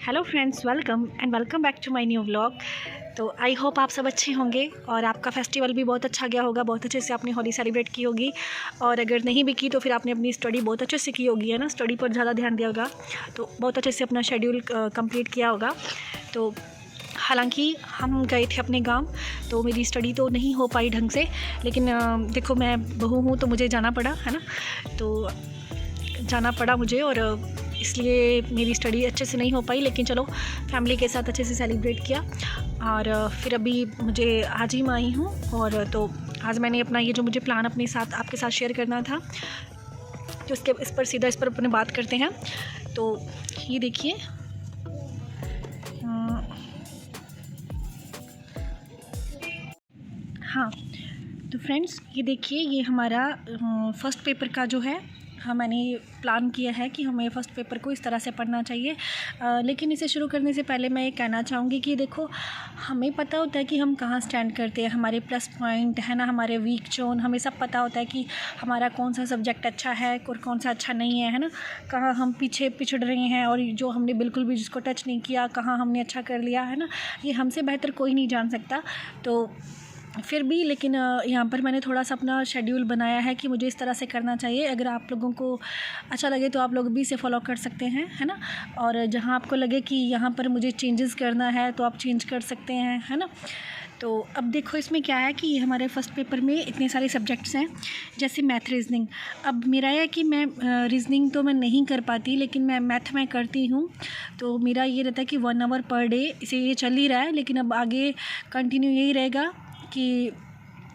Hello friends, welcome back to my new vlog. तो I hope आप सब अच्छे होंगे और आपका फेस्टिवल भी बहुत अच्छा गया होगा। बहुत अच्छे से आपने होली सेलिब्रेट की होगी, और अगर नहीं भी की तो फिर आपने अपनी स्टडी बहुत अच्छे से की होगी, है ना। स्टडी पर ज़्यादा ध्यान दिया होगा, तो बहुत अच्छे से अपना शेड्यूल कंप्लीट किया होगा। तो हालांकि हम गए थे अपने गांव, तो मेरी स्टडी तो नहीं हो पाई ढंग से, लेकिन देखो मैं बहू हूँ तो मुझे जाना पड़ा, है ना। तो जाना पड़ा मुझे, और इसलिए मेरी स्टडी अच्छे से नहीं हो पाई, लेकिन चलो फैमिली के साथ अच्छे से सेलिब्रेट किया। और फिर अभी मुझे आज ही मैं आई हूँ, और तो आज मैंने अपना ये जो मुझे प्लान अपने साथ आपके साथ शेयर करना था, तो इस पर अपने बात करते हैं। तो ये देखिए, हाँ तो फ्रेंड्स ये देखिए, ये हमारा फर्स्ट पेपर का जो है, मैंने प्लान किया है कि हमें फ़र्स्ट पेपर को इस तरह से पढ़ना चाहिए। लेकिन इसे शुरू करने से पहले मैं ये कहना चाहूँगी कि देखो, हमें पता होता है कि हम कहाँ स्टैंड करते हैं, हमारे प्लस पॉइंट है ना, हमारे वीक जोन, हमें सब पता होता है कि हमारा कौन सा सब्जेक्ट अच्छा है और कौन सा अच्छा नहीं है ना। कहाँ हम पीछे पिछड़ रहे हैं, और जो हमने बिल्कुल भी जिसको टच नहीं किया, कहाँ हमने अच्छा कर लिया, है ना। ये हमसे बेहतर कोई नहीं जान सकता। तो फिर भी लेकिन यहाँ पर मैंने थोड़ा सा अपना शेड्यूल बनाया है कि मुझे इस तरह से करना चाहिए। अगर आप लोगों को अच्छा लगे तो आप लोग भी इसे फॉलो कर सकते हैं, है ना। और जहाँ आपको लगे कि यहाँ पर मुझे चेंजेस करना है तो आप चेंज कर सकते हैं, है ना। तो अब देखो, इसमें क्या है कि ये हमारे फर्स्ट पेपर में इतने सारे सब्जेक्ट्स हैं, जैसे मैथ, रीजनिंग। अब मेरा है कि मैं रीजनिंग तो मैं नहीं कर पाती, लेकिन मैं मैथ में करती हूँ। तो मेरा ये रहता है कि 1 आवर पर डे, इसे ये चल ही रहा है, लेकिन अब आगे कंटिन्यू यही रहेगा कि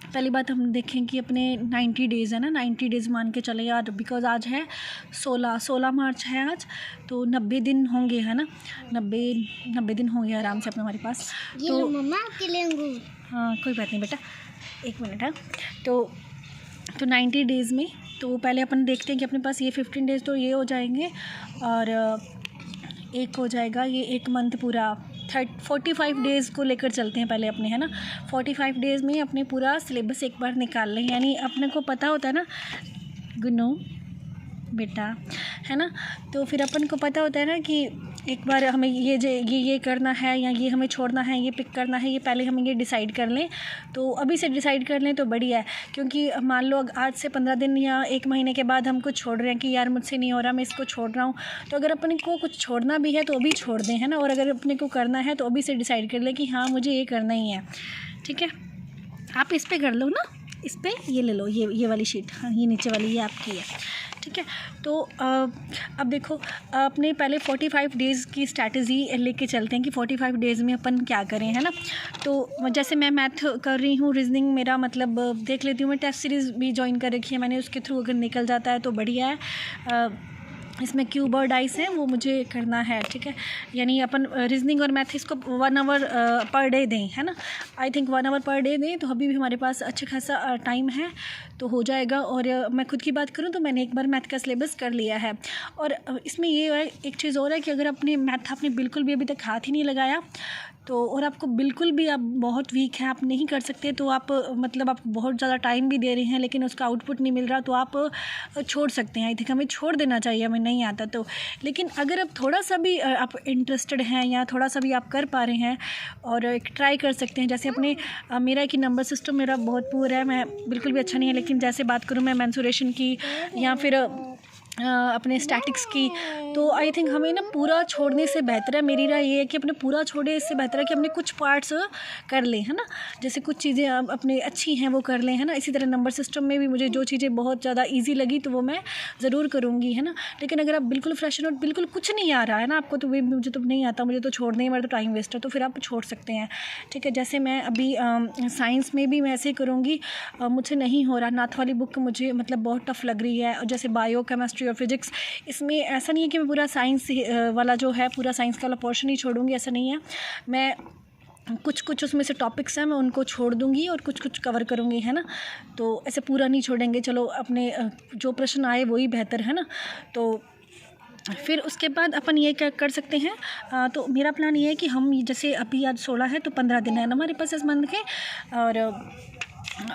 पहली बात हम देखें कि अपने 90 डेज़ है ना, 90 डेज़ मान के चले यार, बिकॉज़ आज है 16 मार्च है आज, तो 90 दिन होंगे, है ना। 90 दिन होंगे आराम से अपने हमारे पास। तो मम्मा के लिए अंगूर। हाँ कोई बात नहीं बेटा, एक मिनट है। तो 90 डेज़ में तो पहले अपन देखते हैं कि अपने पास ये 15 डेज़ तो ये हो जाएंगे, और एक हो जाएगा ये 1 मंथ पूरा। 45 डेज़ को लेकर चलते हैं पहले अपने, है ना। 45 डेज़ में अपने पूरा सिलेबस एक बार निकाल लें, यानी अपने को पता होता है ना गुनो बेटा, है ना। तो फिर अपन को पता होता है ना कि एक बार हमें ये करना है, या ये हमें छोड़ना है, ये पिक करना है, ये पहले हम ये डिसाइड कर लें। तो अभी से डिसाइड कर लें तो बढ़िया है, क्योंकि मान लो आज से 15 दिन या 1 महीने के बाद हम कुछ छोड़ रहे हैं कि यार मुझसे नहीं हो रहा, मैं इसको छोड़ रहा हूँ। तो अगर अपने को कुछ छोड़ना भी है तो अभी छोड़ दें, है ना। और अगर अपने को करना है तो अभी से डिसाइड कर लें कि हाँ मुझे ये करना ही है, ठीक है। आप इस पर कर लो ना, इस पर ये ले लो, ये वाली शीट, हाँ ये नीचे वाली ये आपकी है, ठीक है। तो अब देखो, अपने पहले 45 डेज़ की स्ट्रैटेजी लेके चलते हैं कि 45 डेज़ में अपन क्या करें, है ना। तो जैसे मैं मैथ कर रही हूँ, रीजनिंग मेरा मतलब देख लेती हूँ, मैं टेस्ट सीरीज़ भी ज्वाइन कर रखी है मैंने, उसके थ्रू अगर निकल जाता है तो बढ़िया है। इसमें क्यूब और डाइस हैं, वो मुझे करना है, ठीक है। यानी अपन रीजनिंग और मैथ इसको 1 आवर पर डे दें, है ना। आई थिंक 1 आवर पर डे दें तो अभी भी हमारे पास अच्छा खासा टाइम है, तो हो जाएगा। और मैं खुद की बात करूं तो मैंने एक बार मैथ का सिलेबस कर लिया है। और इसमें ये है, एक चीज़ और है कि अगर अपने मैथ आपने बिल्कुल भी अभी तक हाथ ही नहीं लगाया, तो और आपको बिल्कुल भी आप बहुत वीक हैं, आप नहीं कर सकते, तो आप मतलब आप बहुत ज़्यादा टाइम भी दे रहे हैं लेकिन उसका आउटपुट नहीं मिल रहा, तो आप छोड़ सकते हैं। आई थिंक हमें छोड़ देना चाहिए, हमें नहीं आता तो। लेकिन अगर आप थोड़ा सा भी आप इंटरेस्टेड हैं, या थोड़ा सा भी आप कर पा रहे हैं, और एक ट्राई कर सकते हैं। जैसे अपने मेरा कि नंबर सिस्टम मेरा बहुत पुअर है, मैं बिल्कुल भी अच्छा नहीं है, लेकिन जैसे बात करूँ मैं मेंसुरेशन की या फिर अपने स्टैटिक्स की, तो आई थिंक हमें ना पूरा छोड़ने से बेहतर है, मेरी राय ये है कि अपने पूरा छोड़े, इससे बेहतर है कि हमने कुछ पार्ट्स कर लें, है ना। जैसे कुछ चीज़ें अपने अच्छी हैं वो कर लें, है ना। इसी तरह नंबर सिस्टम में भी मुझे जो चीज़ें बहुत ज़्यादा इजी लगी तो वो मैं ज़रूर करूँगी, है ना। लेकिन अगर आप बिल्कुल फ्रेश और बिल्कुल कुछ नहीं आ रहा है ना आपको, तो वे मुझे तो नहीं आता, मुझे तो छोड़ना ही, मेरा तो टाइम वेस्ट है, तो फिर आप छोड़ सकते हैं, ठीक है। जैसे मैं अभी साइंस में भी मैं ऐसे ही करूँगी, मुझसे नहीं हो रहा, नाथ वाली बुक मुझे मतलब बहुत टफ लग रही है, और जैसे बायो, केमिस्ट्री और फिजिक्स, इसमें ऐसा नहीं है कि मैं पूरा साइंस वाला जो है, पूरा साइंस का वाला पोर्शन ही छोड़ूंगी, ऐसा नहीं है। मैं कुछ उसमें से टॉपिक्स हैं मैं उनको छोड़ दूंगी और कुछ कवर करूंगी, है ना। तो ऐसे पूरा नहीं छोड़ेंगे, चलो अपने जो प्रश्न आए वही बेहतर, है ना। तो फिर उसके बाद अपन ये क्या कर सकते हैं, तो मेरा प्लान ये है कि हम जैसे अभी आज 16 है तो 15 दिन है ना हमारे पास इस मंथ के, और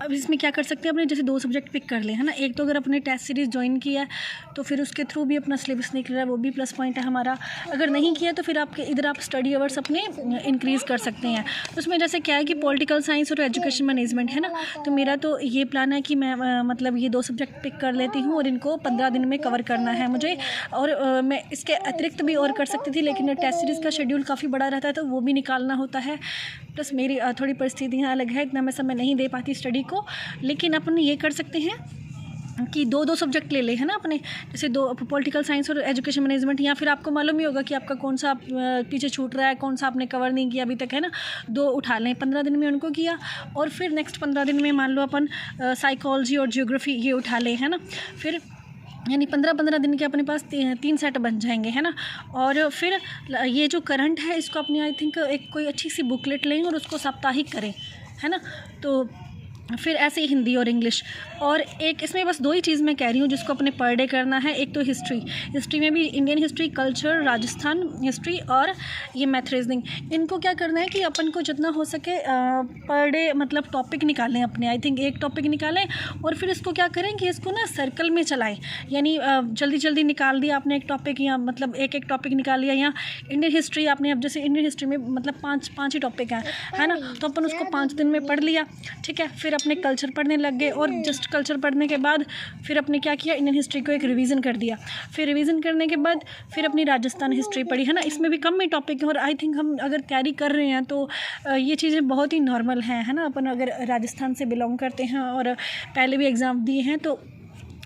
अब इसमें क्या कर सकते हैं, अपने जैसे 2 सब्जेक्ट पिक कर लें, है ना। एक तो अगर अपने टेस्ट सीरीज़ ज्वाइन किया है तो फिर उसके थ्रू भी अपना सिलेबस निकल रहा है, वो भी प्लस पॉइंट है हमारा। अगर नहीं किया तो फिर आपके इधर आप स्टडी आवर्स अपने इंक्रीज़ कर सकते हैं। तो उसमें जैसे क्या है कि पॉलिटिकल साइंस और एजुकेशन मैनेजमेंट है ना, तो मेरा तो ये प्लान है कि मैं मतलब ये 2 सब्जेक्ट पिक कर लेती हूँ और इनको 15 दिन में कवर करना है मुझे। और मैं इसके अतिरिक्त भी और कर सकती थी, लेकिन टेस्ट सीरीज़ का शेड्यूल काफ़ी बड़ा रहता है तो वो भी निकालना होता है। प्लस मेरी थोड़ी परिस्थितियाँ अलग है, इतना मैं समय नहीं दे पाती स्टडी को। लेकिन अपन ये कर सकते हैं कि 2 सब्जेक्ट ले ले, है ना अपने, जैसे 2 पॉलिटिकल साइंस और एजुकेशन मैनेजमेंट, या फिर आपको मालूम ही होगा कि आपका कौन सा पीछे छूट रहा है, कौन सा आपने कवर नहीं किया अभी तक, है ना। 2 उठा लें, 15 दिन में उनको किया, और फिर नेक्स्ट 15 दिन में मान लो अपन साइकोलॉजी और ज्योग्राफी ये उठा लें, है ना। फिर यानी 15-15 दिन के अपने पास 3 सेट बन जाएंगे, है ना। और फिर ये जो करंट है इसको अपने आई थिंक एक कोई अच्छी सी बुकलेट लें और उसको साप्ताहिक करें, है ना। तो फिर ऐसे ही हिंदी और इंग्लिश, और एक इसमें बस 2 ही चीज़ मैं कह रही हूँ जिसको अपने पर डे करना है। एक तो हिस्ट्री में भी Indian history, culture, Rajasthan history और ये मैथ रीजनिंग, इनको क्या करना है कि अपन को जितना हो सके पर डे मतलब टॉपिक निकालें अपने, आई थिंक 1 टॉपिक निकालें, और फिर इसको क्या करें कि इसको ना सर्कल में चलाएं। यानी जल्दी जल्दी निकाल दिया आपने एक टॉपिक, या मतलब एक टॉपिक निकाल लिया। या इंडियन हिस्ट्री आपने, अब जैसे इंडियन हिस्ट्री में मतलब 5 ही टॉपिक हैं, है ना, तो अपन उसको 5 दिन में पढ़ लिया, ठीक है। फिर अपने कल्चर पढ़ने लग गए, और जस्ट कल्चर पढ़ने के बाद फिर अपने क्या किया, इंडियन हिस्ट्री को एक रिवीजन कर दिया। फिर रिवीजन करने के बाद फिर अपनी राजस्थान हिस्ट्री पढ़ी, है ना। इसमें भी कम ही टॉपिक है, और आई थिंक हम अगर तैयारी कर रहे हैं तो ये चीज़ें बहुत ही नॉर्मल हैं, है ना। अपन अगर राजस्थान से बिलोंग करते हैं और पहले भी एग्ज़ाम दिए हैं तो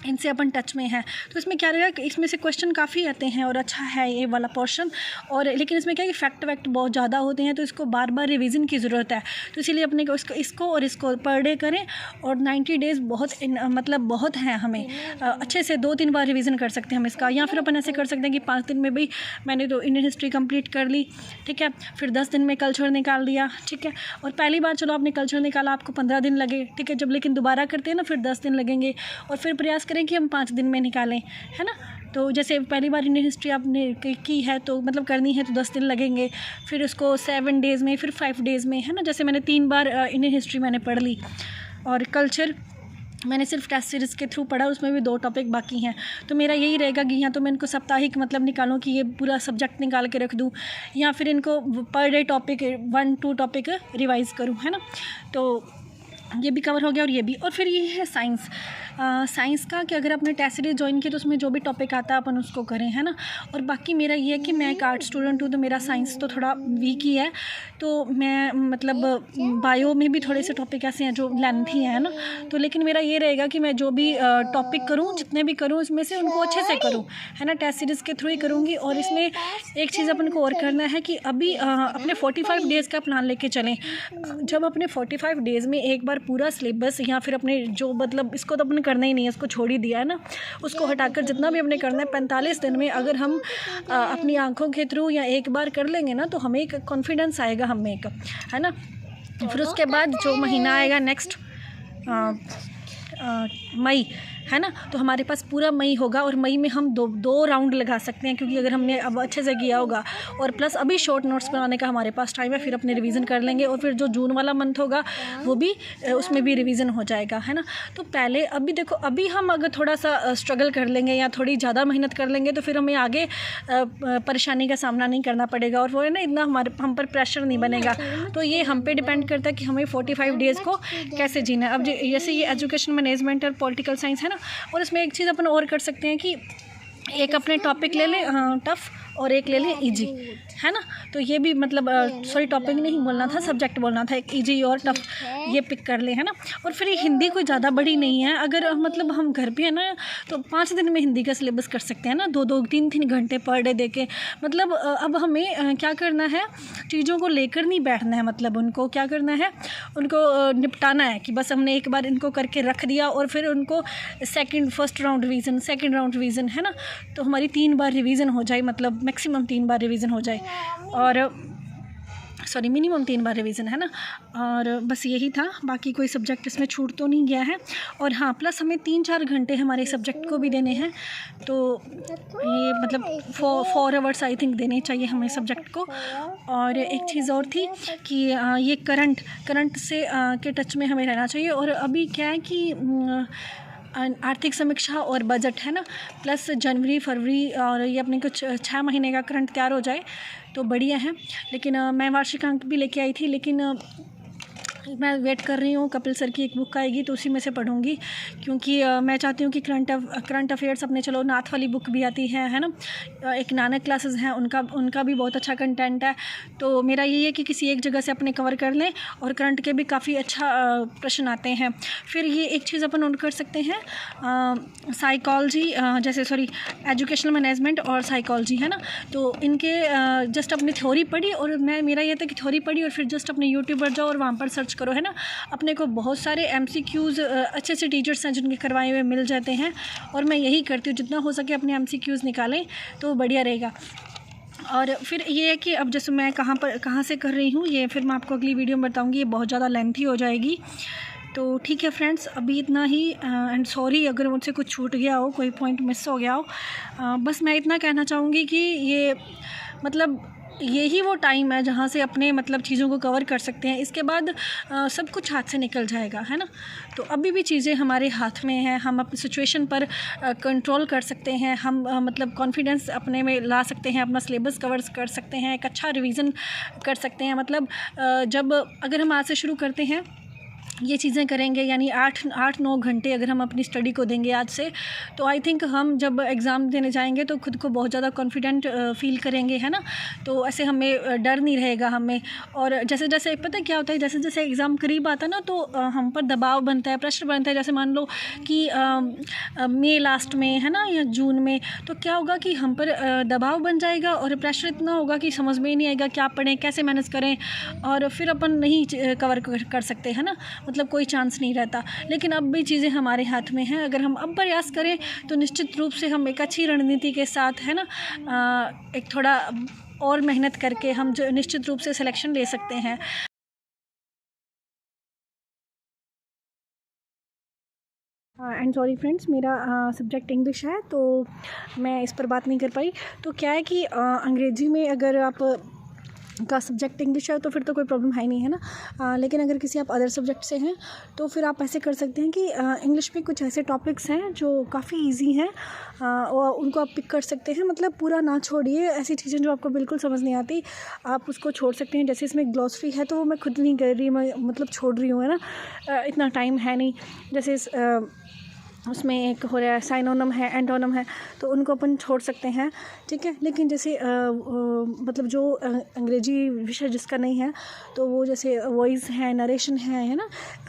इनसे अपन टच में हैं। तो इसमें क्या रहेगा कि इसमें से क्वेश्चन काफ़ी आते हैं और अच्छा है ये वाला पोर्शन। और लेकिन इसमें क्या है कि फैक्ट वैक्ट बहुत ज़्यादा होते हैं, तो इसको बार बार रिवीजन की ज़रूरत है। तो इसीलिए अपने को इसको और इसको पर डे करें, और 90 डेज़ बहुत मतलब बहुत हैं, हमें अच्छे से 2-3 बार रिवीजन कर सकते हैं हम इसका। या फिर अपन ऐसे कर सकते हैं कि 5 दिन में भाई मैंने तो इंडियन हिस्ट्री कंप्लीट कर ली, ठीक है। फिर 10 दिन में कल्चर निकाल दिया, ठीक है। और पहली बार चलो आपने कल्चर निकाला, आपको 15 दिन लगे, ठीक है। जब लेकिन दोबारा करते हैं ना फिर 10 दिन लगेंगे, और फिर प्रयास करें कि हम 5 दिन में निकालें, है ना। तो जैसे पहली बार इंडियन हिस्ट्री आपने की है तो मतलब करनी है तो 10 दिन लगेंगे, फिर उसको 7 डेज़ में, फिर 5 डेज़ में, है ना। जैसे मैंने 3 बार इंडियन हिस्ट्री मैंने पढ़ ली, और कल्चर मैंने सिर्फ टेस्ट सीरीज़ के थ्रू पढ़ा, उसमें भी 2 टॉपिक बाकी हैं। तो मेरा यही रहेगा कि या तो मैं इनको साप्ताहिक मतलब निकालूं कि ये पूरा सब्जेक्ट निकाल के रख दूं, या फिर इनको per day topic 1-2 topic revise करूं, है ना। तो ये भी कवर हो गया, और ये भी। और फिर ये है साइंस। साइंस का कि अगर आपने टेस्ट सीरीज ज्वाइन की तो उसमें जो भी टॉपिक आता है अपन उसको करें, है ना। और बाकी मेरा ये है कि मैं एक आर्ट स्टूडेंट हूँ, तो मेरा साइंस तो थोड़ा वीक ही है, तो मैं मतलब बायो में भी थोड़े से टॉपिक ऐसे हैं जो लेंथी हैं, ना। तो लेकिन मेरा ये रहेगा कि मैं जो भी टॉपिक करूँ, जितने भी करूँ, इसमें से उनको अच्छे से करूँ, है ना। टेस्ट सीरीज़ के थ्रू ही करूँगी। और इसमें एक चीज़ अपन को और करना है कि अभी अपने 45 डेज़ का प्लान लेके चलें। जब अपने 45 डेज़ में एक बार पूरा सिलेबस, या फिर अपने जो मतलब इसको तो अपने करना ही नहीं है, इसको छोड़ ही दिया है ना, उसको हटाकर जितना भी हमने करना है 45 दिन में अगर हम अपनी आंखों के थ्रू या एक बार कर लेंगे ना, तो हमें एक कॉन्फिडेंस आएगा हमें एक, है ना। फिर उसके बाद जो महीना आएगा नेक्स्ट मई, है ना, तो हमारे पास पूरा मई होगा, और मई में हम दो राउंड लगा सकते हैं, क्योंकि अगर हमने अब अच्छे से किया होगा, और प्लस अभी शॉर्ट नोट्स बनाने का हमारे पास टाइम है, फिर अपने रिवीजन कर लेंगे। और फिर जो जून वाला मंथ होगा वो भी उसमें भी रिवीजन हो जाएगा, है ना। तो पहले अभी देखो, अभी हम अगर थोड़ा सा स्ट्रगल कर लेंगे या थोड़ी ज़्यादा मेहनत कर लेंगे तो फिर हमें आगे परेशानी का सामना नहीं करना पड़ेगा, और वो है ना इतना हम पर प्रेशर नहीं बनेगा। तो ये हम पे डिपेंड करता है कि हमें 45 डेज़ को कैसे जीना है। अब जैसे ये एजुकेशन मैनेजमेंट और पॉलिटिकल साइंस है ना, और इसमें एक चीज़ अपन और कर सकते हैं कि एक अपने टॉपिक ले लें टफ़, और एक ले लें इजी, है ना। तो ये भी मतलब सॉरी टॉपिक नहीं बोलना था, सब्जेक्ट बोलना था, एक इजी और टफ ये पिक कर ले, है ना। और फिर ये हिंदी कोई ज़्यादा बड़ी नहीं है, अगर मतलब हम घर पे है ना तो 5 दिन में हिंदी का सिलेबस कर सकते हैं ना, 2-2 3-3 घंटे पर डे दे के। मतलब अब हमें क्या करना है, चीज़ों को लेकर नहीं बैठना है, मतलब उनको क्या करना है, उनको निपटाना है कि बस हमने एक बार इनको करके रख दिया, और फिर उनको first round revision, second round revision, है ना। तो हमारी 3 बार रिवीजन हो जाए, मतलब मैक्सिमम 3 बार रिवीजन हो जाए। और सॉरी मिनिमम 3 बार रिवीजन है ना। और बस यही था, बाकी कोई सब्जेक्ट इसमें छूट तो नहीं गया है। और हाँ, प्लस हमें 3-4 घंटे हमारे सब्जेक्ट को भी देने हैं, तो ये मतलब 4 आवर्स आई थिंक देने चाहिए हमें सब्जेक्ट को। और एक चीज़ और थी कि ये करंट से के टच में हमें रहना चाहिए। और अभी क्या है कि आर्थिक समीक्षा और बजट है ना, प्लस जनवरी फरवरी और ये अपने कुछ 6 महीने का करंट तैयार हो जाए तो बढ़िया है। लेकिन मैं वार्षिकांक भी लेके आई थी, लेकिन मैं वेट कर रही हूँ कपिल सर की एक बुक आएगी तो उसी में से पढ़ूँगी, क्योंकि मैं चाहती हूँ कि करंट अफेयर्स अपने, चलो नाथ वाली बुक भी आती है ना, एक नानक क्लासेस हैं, उनका भी बहुत अच्छा कंटेंट है। तो मेरा यही है कि किसी एक जगह से अपने कवर कर लें, और करंट के भी काफ़ी अच्छा प्रश्न आते हैं। फिर ये एक चीज़ अपन नोट कर सकते हैं, साइकोलॉजी, जैसे सॉरी एजुकेशनल मैनेजमेंट और साइकोलॉजी है ना, तो इनके जस्ट अपनी थ्योरी पढ़ी, और मेरा ये था कि थ्योरी पढ़ी और फिर जस्ट अपने यूट्यूब पर जाओ और वहाँ पर सर्च करो है ना, अपने को बहुत सारे MCQs अच्छे से टीचर्स हैं जिनके करवाए हुए मिल जाते हैं। और मैं यही करती हूँ, जितना हो सके अपने MCQs निकालें तो बढ़िया रहेगा। और फिर ये है कि अब जैसे मैं कहाँ से कर रही हूँ, ये फिर मैं आपको अगली वीडियो में बताऊँगी, ये बहुत ज़्यादा लेंथी हो जाएगी। तो ठीक है फ्रेंड्स, अभी इतना ही। एंड सॉरी अगर मुझसे कुछ छूट गया हो, कोई पॉइंट मिस हो गया हो। बस मैं इतना कहना चाहूँगी कि ये मतलब यही वो टाइम है जहाँ से अपने मतलब चीज़ों को कवर कर सकते हैं। इसके बाद सब कुछ हाथ से निकल जाएगा है ना। तो अभी भी चीज़ें हमारे हाथ में हैं, हम अपनी सिचुएशन पर कंट्रोल कर सकते हैं, हम मतलब कॉन्फिडेंस अपने में ला सकते हैं, अपना सिलेबस कवर कर सकते हैं, एक अच्छा रिवीजन कर सकते हैं। मतलब जब अगर हम आज से शुरू करते हैं ये चीज़ें करेंगे, यानी 8-9 घंटे अगर हम अपनी स्टडी को देंगे आज से, तो आई थिंक हम जब एग्ज़ाम देने जाएंगे तो खुद को बहुत ज़्यादा कॉन्फिडेंट फील करेंगे है ना। तो ऐसे हमें डर नहीं रहेगा हमें। और जैसे जैसे पता है क्या होता है, जैसे जैसे एग्ज़ाम करीब आता है ना, तो हम पर दबाव बनता है, प्रेशर बनता है। जैसे मान लो कि मई लास्ट में है ना, या जून में, तो क्या होगा कि हम पर दबाव बन जाएगा और प्रेशर इतना होगा कि समझ में ही नहीं आएगा क्या पढ़ें, कैसे मैनेज करें, और फिर अपन नहीं कवर कर सकते है ना, मतलब कोई चांस नहीं रहता। लेकिन अब भी चीज़ें हमारे हाथ में हैं, अगर हम अब प्रयास करें तो निश्चित रूप से हम एक अच्छी रणनीति के साथ है ना, एक थोड़ा और मेहनत करके हम जो निश्चित रूप से सिलेक्शन ले सकते हैं। एंड सॉरी फ्रेंड्स, मेरा सब्जेक्ट इंग्लिश है तो मैं इस पर बात नहीं कर पाई। तो क्या है कि अंग्रेजी में अगर आप का सब्जेक्ट इंग्लिश है तो फिर तो कोई प्रॉब्लम है ही नहीं है ना। लेकिन अगर किसी आप अदर सब्जेक्ट से हैं तो फिर आप ऐसे कर सकते हैं कि इंग्लिश में कुछ ऐसे टॉपिक्स हैं जो काफ़ी इजी हैं, और उनको आप पिक कर सकते हैं। मतलब पूरा ना छोड़िए, ऐसी चीज़ें जो आपको बिल्कुल समझ नहीं आती आप उसको छोड़ सकते हैं। जैसे इसमें ग्लॉसरी है तो वो मैं खुद नहीं कर रही, मैं मतलब छोड़ रही हूँ है ना, इतना टाइम है नहीं। जैसे उसमें एक हो रहा है साइनोनम है, एंटोनम है, तो उनको अपन छोड़ सकते हैं, ठीक है। लेकिन जैसे मतलब जो अंग्रेजी विषय जिसका नहीं है तो वो जैसे वॉइस है, नरेशन है ना,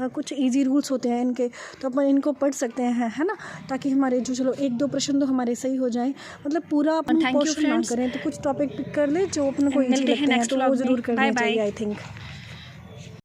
कुछ इजी रूल्स होते हैं इनके, तो अपन इनको पढ़ सकते हैं है ना, ताकि हमारे जो चलो 1-2 प्रश्न तो हमारे सही हो जाएं। मतलब पूरा अपन पोर्शन ना करें, तो कुछ टॉपिक पिक कर ले जो अपन को इजी लगते हैं, तो वो ज़रूर करना चाहिए आई थिंक।